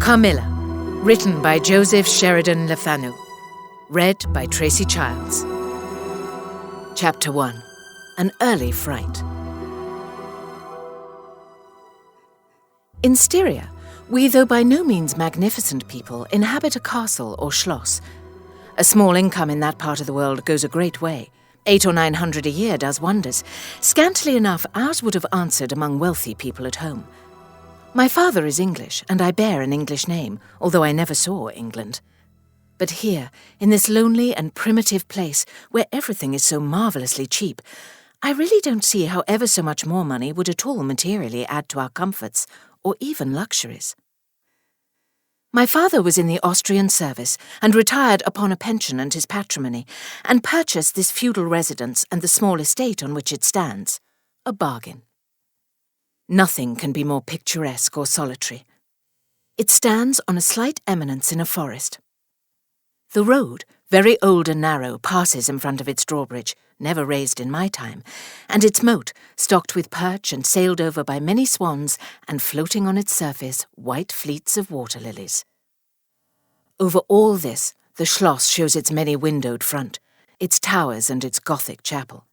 Carmilla, written by Joseph Sheridan LeFanu. Read by Tracey Childs. Chapter 1. An Early Fright. In Styria, we, though by no means magnificent people, inhabit a castle or schloss. A small income in that part of the world goes a great way. 800 or 900 a year does wonders. Scantily enough, ours would have answered among wealthy people at home. My father is English, and I bear an English name, although I never saw England. But here, in this lonely and primitive place, where everything is so marvellously cheap, I really don't see how ever so much more money would at all materially add to our comforts, or even luxuries. My father was in the Austrian service, and retired upon a pension and his patrimony, and purchased this feudal residence and the small estate on which it stands. A bargain. Nothing can be more picturesque or solitary. It stands on a slight eminence in a forest. The road, very old and narrow, passes in front of its drawbridge, never raised in my time, and its moat, stocked with perch and sailed over by many swans, and floating on its surface white fleets of water lilies. Over all this, the schloss shows its many-windowed front, its towers and its Gothic chapel.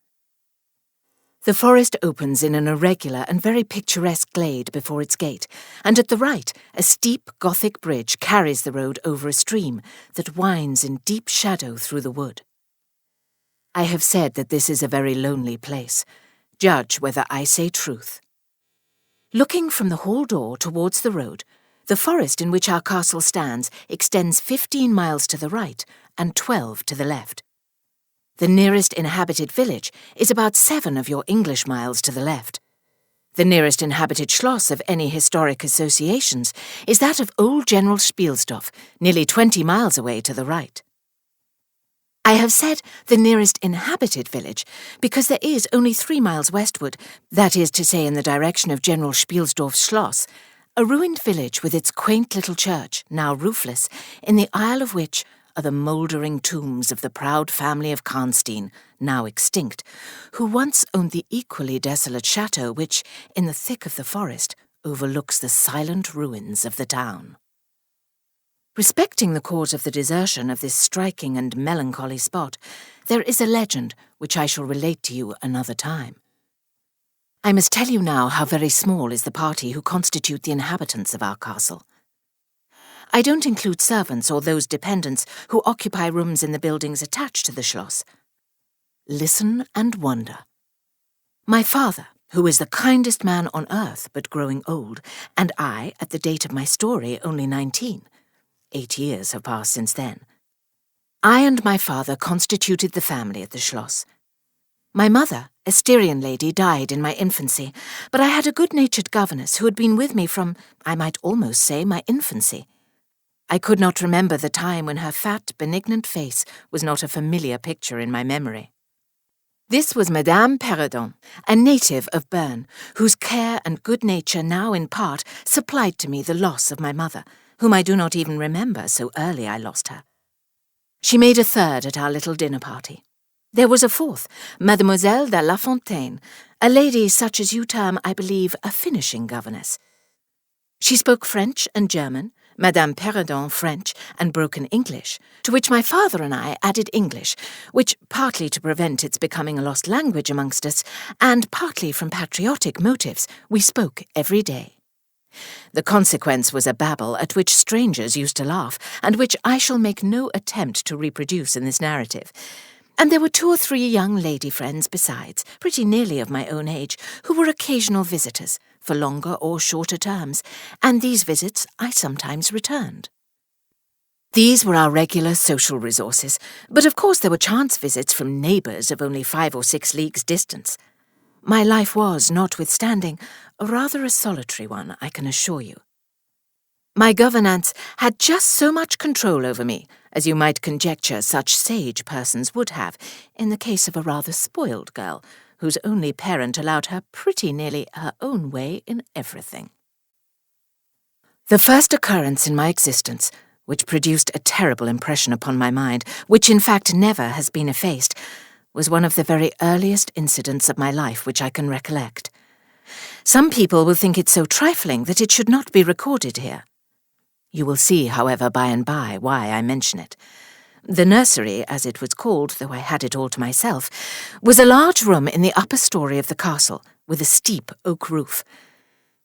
The forest opens in an irregular and very picturesque glade before its gate, and at the right, a steep Gothic bridge carries the road over a stream that winds in deep shadow through the wood. I have said that this is a very lonely place. Judge whether I say truth. Looking from the hall door towards the road, the forest in which our castle stands extends 15 miles to the right and 12 to the left. The nearest inhabited village is about 7 of your English miles to the left. The nearest inhabited schloss of any historic associations is that of Old General Spielsdorf, nearly 20 miles away to the right. I have said the nearest inhabited village because there is only 3 miles westward, that is to say in the direction of General Spielsdorf's schloss, a ruined village with its quaint little church, now roofless, in the aisle of which are the mouldering tombs of the proud family of Karnstein, now extinct, who once owned the equally desolate chateau which, in the thick of the forest, overlooks the silent ruins of the town. Respecting the cause of the desertion of this striking and melancholy spot, there is a legend which I shall relate to you another time. I must tell you now how very small is the party who constitute the inhabitants of our castle. I don't include servants or those dependents who occupy rooms in the buildings attached to the schloss. Listen and wonder. My father, who is the kindest man on earth but growing old, and I, at the date of my story, only 19. 8 years have passed since then. I and my father constituted the family at the schloss. My mother, a Styrian lady, died in my infancy, but I had a good-natured governess who had been with me from, I might almost say, my infancy. I could not remember the time when her fat, benignant face was not a familiar picture in my memory. This was Madame Perrodon, a native of Bern, whose care and good nature now in part supplied to me the loss of my mother, whom I do not even remember, so early I lost her. She made a third at our little dinner party. There was a fourth, Mademoiselle de La Fontaine, a lady such as you term, I believe, a finishing governess. She spoke French and German, Madame Perrodon French and broken English, to which my father and I added English, which, partly to prevent its becoming a lost language amongst us, and partly from patriotic motives, we spoke every day. The consequence was a babble at which strangers used to laugh, and which I shall make no attempt to reproduce in this narrative. And there were 2 or 3 young lady friends besides, pretty nearly of my own age, who were occasional visitors, for longer or shorter terms, and these visits I sometimes returned. These were our regular social resources, but of course there were chance visits from neighbours of only 5 or 6 leagues distance. My life was, notwithstanding, rather a solitary one, I can assure you. My gouvernante had just so much control over me, as you might conjecture such sage persons would have in the case of a rather spoiled girl, whose only parent allowed her pretty nearly her own way in everything. The first occurrence in my existence, which produced a terrible impression upon my mind, which in fact never has been effaced, was one of the very earliest incidents of my life which I can recollect. Some people will think it so trifling that it should not be recorded here. You will see, however, by and by why I mention it. The nursery, as it was called, though I had it all to myself, was a large room in the upper story of the castle, with a steep oak roof.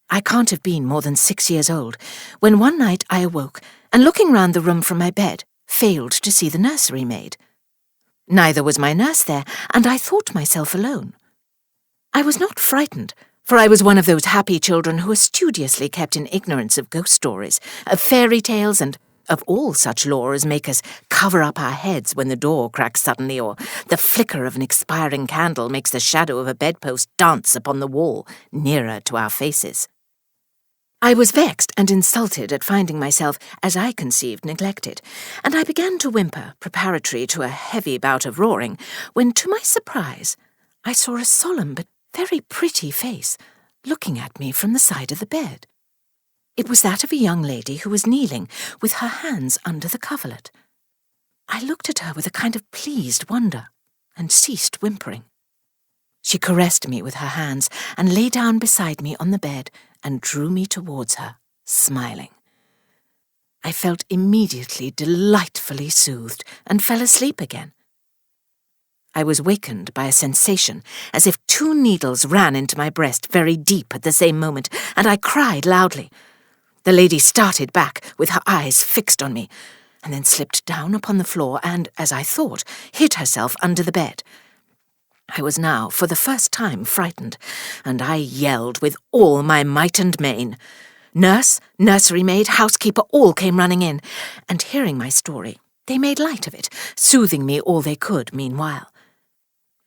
I can't have been more than 6 years old, when one night I awoke, and looking round the room from my bed, failed to see the nursery maid. Neither was my nurse there, and I thought myself alone. I was not frightened, for I was one of those happy children who are studiously kept in ignorance of ghost stories, of fairy tales, and of all such lore as make us cover up our heads when the door cracks suddenly, or the flicker of an expiring candle makes the shadow of a bedpost dance upon the wall nearer to our faces. I was vexed and insulted at finding myself, as I conceived, neglected, and I began to whimper, preparatory to a heavy bout of roaring, when, to my surprise, I saw a solemn but very pretty face looking at me from the side of the bed. It was that of a young lady who was kneeling, with her hands under the coverlet. I looked at her with a kind of pleased wonder, and ceased whimpering. She caressed me with her hands, and lay down beside me on the bed, and drew me towards her, smiling. I felt immediately delightfully soothed, and fell asleep again. I was wakened by a sensation, as if 2 needles ran into my breast very deep at the same moment, and I cried loudly. The lady started back, with her eyes fixed on me, and then slipped down upon the floor and, as I thought, hid herself under the bed. I was now, for the first time, frightened, and I yelled with all my might and main. Nurse, nursery maid, housekeeper, all came running in, and hearing my story, they made light of it, soothing me all they could meanwhile.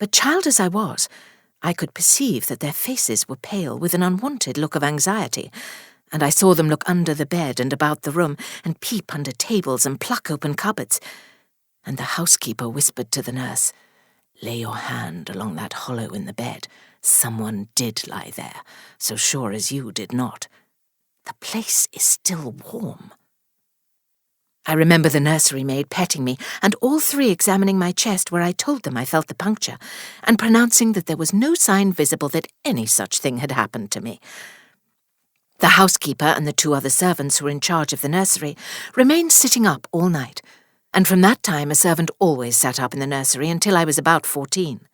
But child as I was, I could perceive that their faces were pale with an unwonted look of anxiety, and I saw them look under the bed and about the room, and peep under tables and pluck open cupboards. And the housekeeper whispered to the nurse, "Lay your hand along that hollow in the bed. Someone did lie there, so sure as you did not. The place is still warm." I remember the nursery maid petting me, and all 3 examining my chest where I told them I felt the puncture, and pronouncing that there was no sign visible that any such thing had happened to me. The housekeeper and the 2 other servants who were in charge of the nursery remained sitting up all night, and from that time a servant always sat up in the nursery until I was about 14.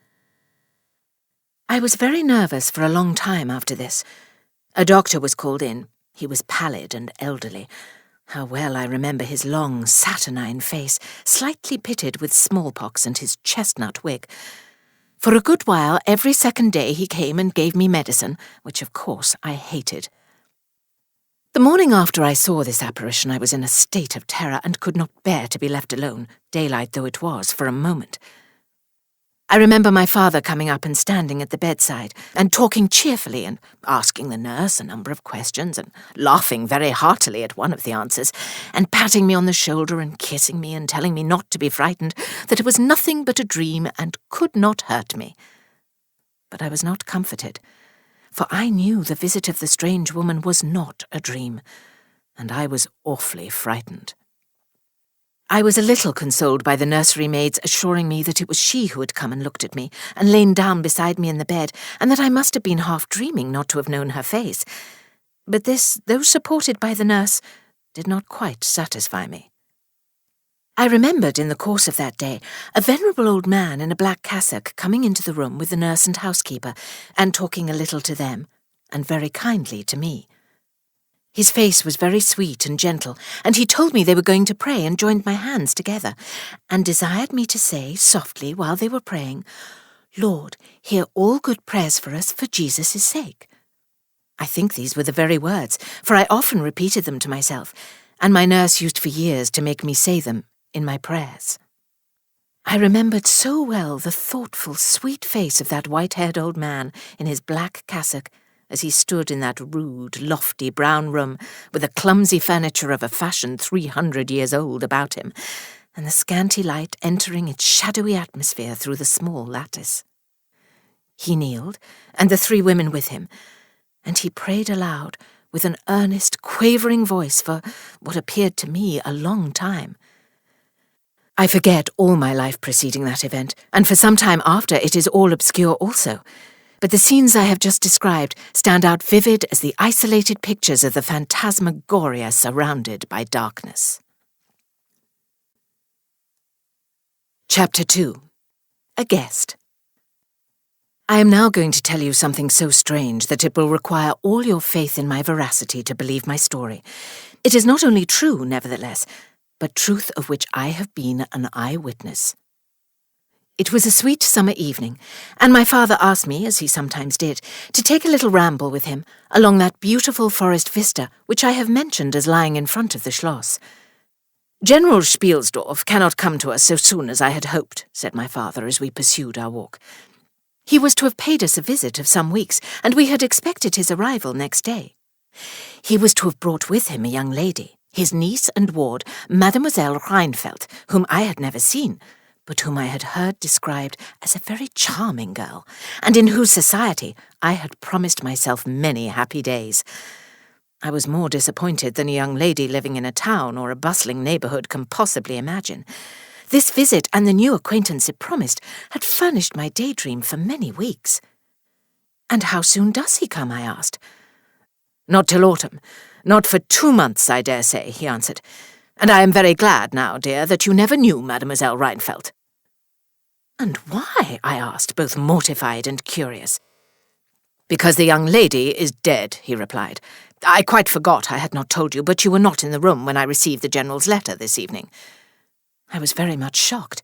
I was very nervous for a long time after this. A doctor was called in. He was pallid and elderly. How well I remember his long, saturnine face, slightly pitted with smallpox, and his chestnut wig. For a good while, every second day he came and gave me medicine, which of course I hated. The morning after I saw this apparition, I was in a state of terror and could not bear to be left alone, daylight though it was, for a moment. I remember my father coming up and standing at the bedside, and talking cheerfully, and asking the nurse a number of questions, and laughing very heartily at one of the answers, and patting me on the shoulder and kissing me and telling me not to be frightened, that it was nothing but a dream and could not hurt me. But I was not comforted, for I knew the visit of the strange woman was not a dream, and I was awfully frightened. I was a little consoled by the nursery maids assuring me that it was she who had come and looked at me, and lain down beside me in the bed, and that I must have been half dreaming not to have known her face. But this, though supported by the nurse, did not quite satisfy me. I remembered in the course of that day a venerable old man in a black cassock coming into the room with the nurse and housekeeper, and talking a little to them, and very kindly to me. His face was very sweet and gentle, and he told me they were going to pray, and joined my hands together, and desired me to say softly while they were praying, "Lord, hear all good prayers for us for Jesus' sake." I think these were the very words, for I often repeated them to myself, and my nurse used for years to make me say them in my prayers. I remembered so well the thoughtful, sweet face of that white-haired old man in his black cassock as he stood in that rude, lofty brown room with the clumsy furniture of a fashion 300 years old about him, and the scanty light entering its shadowy atmosphere through the small lattice. He kneeled, and the 3 women with him, and he prayed aloud with an earnest, quavering voice for what appeared to me a long time. I forget all my life preceding that event, and for some time after it is all obscure also, but the scenes I have just described stand out vivid as the isolated pictures of the phantasmagoria surrounded by darkness. Chapter 2. A Guest. I am now going to tell you something so strange that it will require all your faith in my veracity to believe my story. It is not only true, nevertheless, but truth of which I have been an eyewitness. It was a sweet summer evening, and my father asked me, as he sometimes did, to take a little ramble with him along that beautiful forest vista which I have mentioned as lying in front of the Schloss. "General Spielsdorf cannot come to us so soon as I had hoped," said my father as we pursued our walk. He was to have paid us a visit of some weeks, and we had expected his arrival next day. He was to have brought with him a young lady, his niece and ward, Mademoiselle Rheinfeldt, whom I had never seen, but whom I had heard described as a very charming girl, and in whose society I had promised myself many happy days. I was more disappointed than a young lady living in a town or a bustling neighbourhood can possibly imagine. This visit and the new acquaintance it promised had furnished my daydream for many weeks. "And how soon does he come?" I asked. "Not till autumn. Not for 2 months, I dare say," he answered. "And I am very glad now, dear, that you never knew Mademoiselle Rheinfeldt." "And why?" I asked, both mortified and curious. "Because the young lady is dead," he replied. "I quite forgot I had not told you, but you were not in the room when I received the General's letter this evening." I was very much shocked.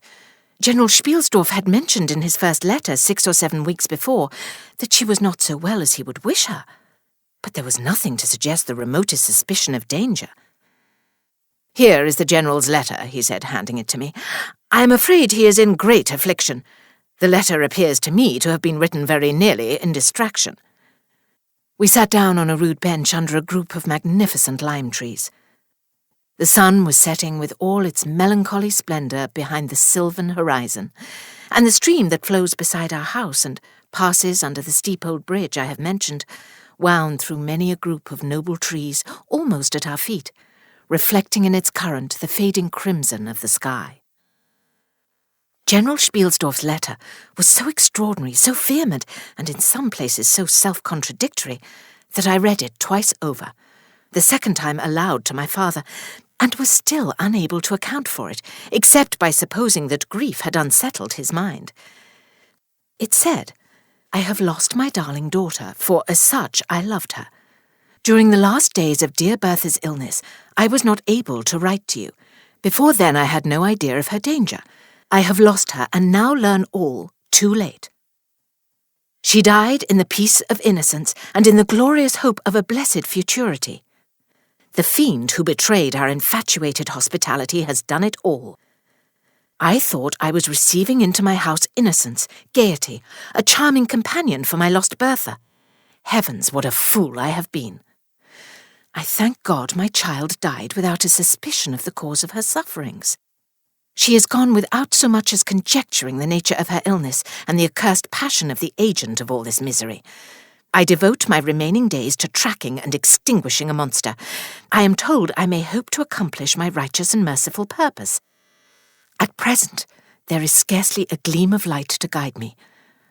General Spielsdorf had mentioned in his first letter 6 or 7 weeks before that she was not so well as he would wish her, but there was nothing to suggest the remotest suspicion of danger. "Here is the General's letter," he said, handing it to me. "I am afraid he is in great affliction. The letter appears to me to have been written very nearly in distraction." We sat down on a rude bench under a group of magnificent lime trees. The sun was setting with all its melancholy splendour behind the sylvan horizon, and the stream that flows beside our house and passes under the steep old bridge I have mentioned wound through many a group of noble trees almost at our feet, reflecting in its current the fading crimson of the sky. General Spielsdorf's letter was so extraordinary, so vehement, and in some places so self-contradictory, that I read it twice over, the second time aloud to my father, and was still unable to account for it, except by supposing that grief had unsettled his mind. It said, "I have lost my darling daughter, for as such I loved her. During the last days of dear Bertha's illness, I was not able to write to you. Before then I had no idea of her danger. I have lost her, and now learn all too late. She died in the peace of innocence, and in the glorious hope of a blessed futurity. The fiend who betrayed our infatuated hospitality has done it all. I thought I was receiving into my house innocence, gaiety, a charming companion for my lost Bertha. Heavens, what a fool I have been! I thank God my child died without a suspicion of the cause of her sufferings. She is gone without so much as conjecturing the nature of her illness and the accursed passion of the agent of all this misery. I devote my remaining days to tracking and extinguishing a monster. I am told I may hope to accomplish my righteous and merciful purpose. At present, there is scarcely a gleam of light to guide me.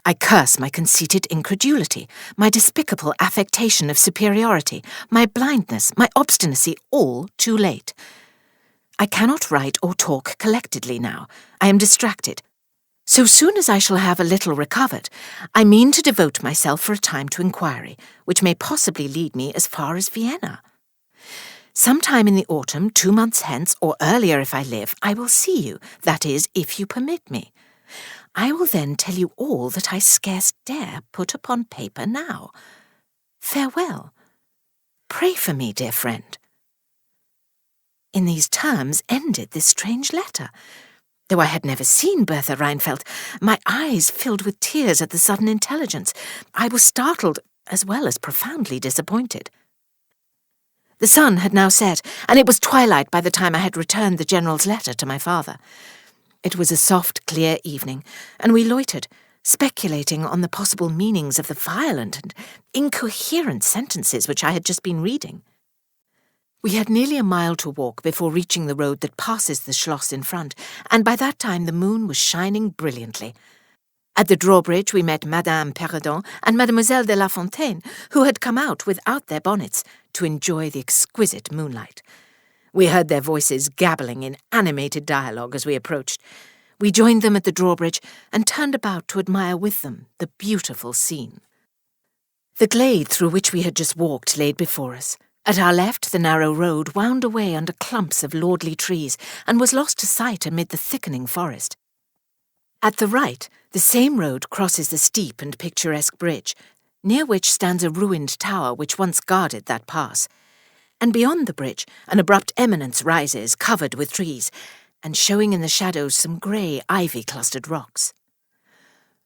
I curse my conceited incredulity, my despicable affectation of superiority, my blindness, my obstinacy, all too late. I cannot write or talk collectedly now. I am distracted. So soon as I shall have a little recovered, I mean to devote myself for a time to inquiry, which may possibly lead me as far as Vienna. Sometime in the autumn, 2 months hence, or earlier if I live, I will see you, that is, if you permit me. I will then tell you all that I scarce dare put upon paper now. Farewell. Pray for me, dear friend." In these terms ended this strange letter. Though I had never seen Bertha Rheinfeldt, my eyes filled with tears at the sudden intelligence. I was startled as well as profoundly disappointed. The sun had now set, and it was twilight by the time I had returned the General's letter to my father. It was a soft, clear evening, and we loitered, speculating on the possible meanings of the violent and incoherent sentences which I had just been reading. We had nearly a mile to walk before reaching the road that passes the Schloss in front, and by that time the moon was shining brilliantly. At the drawbridge we met Madame Perrodon and Mademoiselle de La Fontaine, who had come out without their bonnets to enjoy the exquisite moonlight. We heard their voices gabbling in animated dialogue as we approached. We joined them at the drawbridge and turned about to admire with them the beautiful scene. The glade through which we had just walked laid before us. At our left, the narrow road wound away under clumps of lordly trees and was lost to sight amid the thickening forest. At the right, the same road crosses the steep and picturesque bridge, near which stands a ruined tower which once guarded that pass. And beyond the bridge, an abrupt eminence rises, covered with trees, and showing in the shadows some grey, ivy-clustered rocks.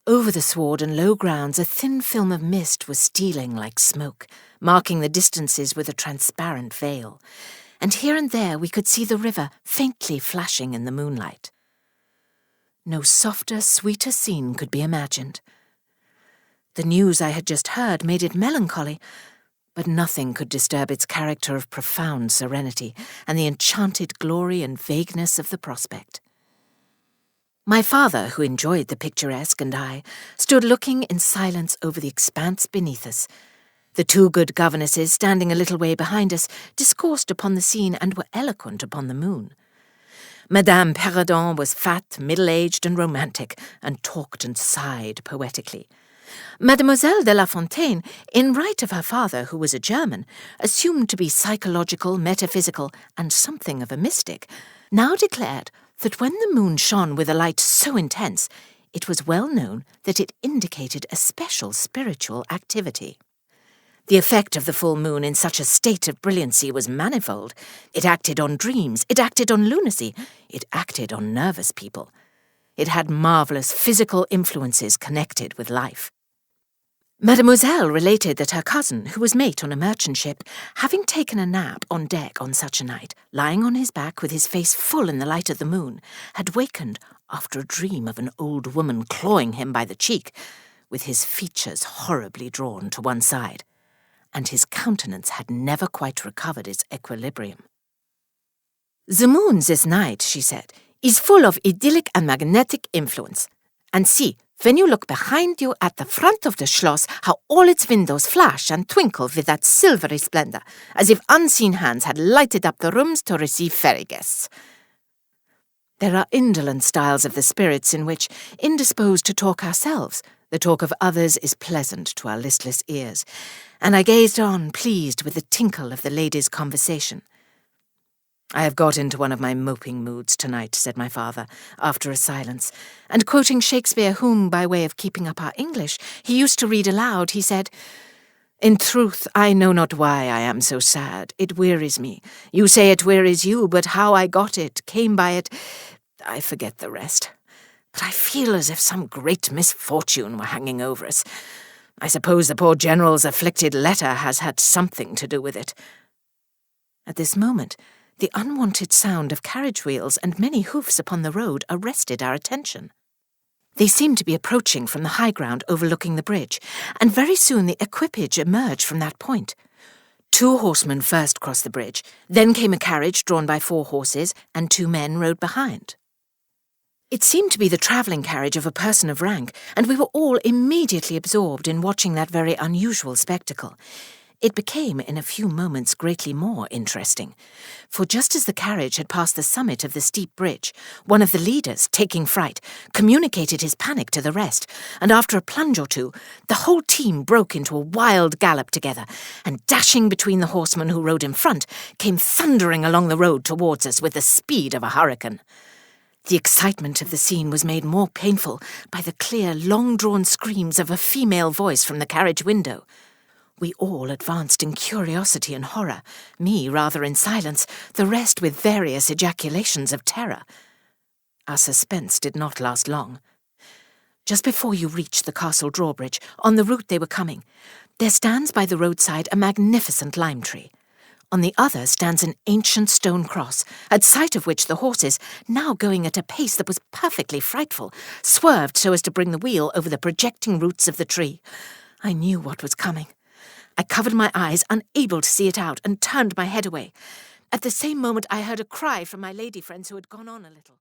Over the sward and low grounds a thin film of mist was stealing like smoke, marking the distances with a transparent veil, and here and there we could see the river faintly flashing in the moonlight. No softer, sweeter scene could be imagined. The news I had just heard made it melancholy, but nothing could disturb its character of profound serenity and the enchanted glory and vagueness of the prospect. My father, who enjoyed the picturesque, and I, stood looking in silence over the expanse beneath us. The two good governesses, standing a little way behind us, discoursed upon the scene and were eloquent upon the moon. Madame Perrodon was fat, middle-aged and romantic, and talked and sighed poetically. Mademoiselle de La Fontaine, in right of her father, who was a German, assumed to be psychological, metaphysical, and something of a mystic, now declared that when the moon shone with a light so intense, it was well known that it indicated a special spiritual activity. The effect of the full moon in such a state of brilliancy was manifold. It acted on dreams, it acted on lunacy, it acted on nervous people. It had marvellous physical influences connected with life. Mademoiselle related that her cousin, who was mate on a merchant ship, having taken a nap on deck on such a night, lying on his back with his face full in the light of the moon, had wakened after a dream of an old woman clawing him by the cheek, with his features horribly drawn to one side, and his countenance had never quite recovered its equilibrium. "The moon this night," she said, "is full of idyllic and magnetic influence. And see, when you look behind you at the front of the schloss, how all its windows flash and twinkle with that silvery splendor, as if unseen hands had lighted up the rooms to receive fairy guests." There are indolent styles of the spirits in which, indisposed to talk ourselves, the talk of others is pleasant to our listless ears, and I gazed on, pleased with the tinkle of the ladies' conversation. "I have got into one of my moping moods tonight," said my father, after a silence, and quoting Shakespeare, whom, by way of keeping up our English, he used to read aloud, he said, "In truth, I know not why I am so sad. It wearies me. You say it wearies you, but how I got it, came by it, I forget the rest. But I feel as if some great misfortune were hanging over us. I suppose the poor General's afflicted letter has had something to do with it." At this moment, the unwonted sound of carriage wheels and many hoofs upon the road arrested our attention. They seemed to be approaching from the high ground overlooking the bridge, and very soon the equipage emerged from that point. 2 horsemen first crossed the bridge, then came a carriage drawn by 4 horses, and 2 men rode behind. It seemed to be the travelling carriage of a person of rank, and we were all immediately absorbed in watching that very unusual spectacle. It became, in a few moments, greatly more interesting, for just as the carriage had passed the summit of the steep bridge, one of the leaders, taking fright, communicated his panic to the rest, and after a plunge or two, the whole team broke into a wild gallop together, and dashing between the horsemen who rode in front, came thundering along the road towards us with the speed of a hurricane. The excitement of the scene was made more painful by the clear, long-drawn screams of a female voice from the carriage window. We all advanced in curiosity and horror, me rather in silence, the rest with various ejaculations of terror. Our suspense did not last long. Just before you reach the castle drawbridge, on the route they were coming, there stands by the roadside a magnificent lime tree. On the other stands an ancient stone cross, at sight of which the horses, now going at a pace that was perfectly frightful, swerved so as to bring the wheel over the projecting roots of the tree. I knew what was coming. I covered my eyes, unable to see it out, and turned my head away. At the same moment I heard a cry from my lady friends who had gone on a little.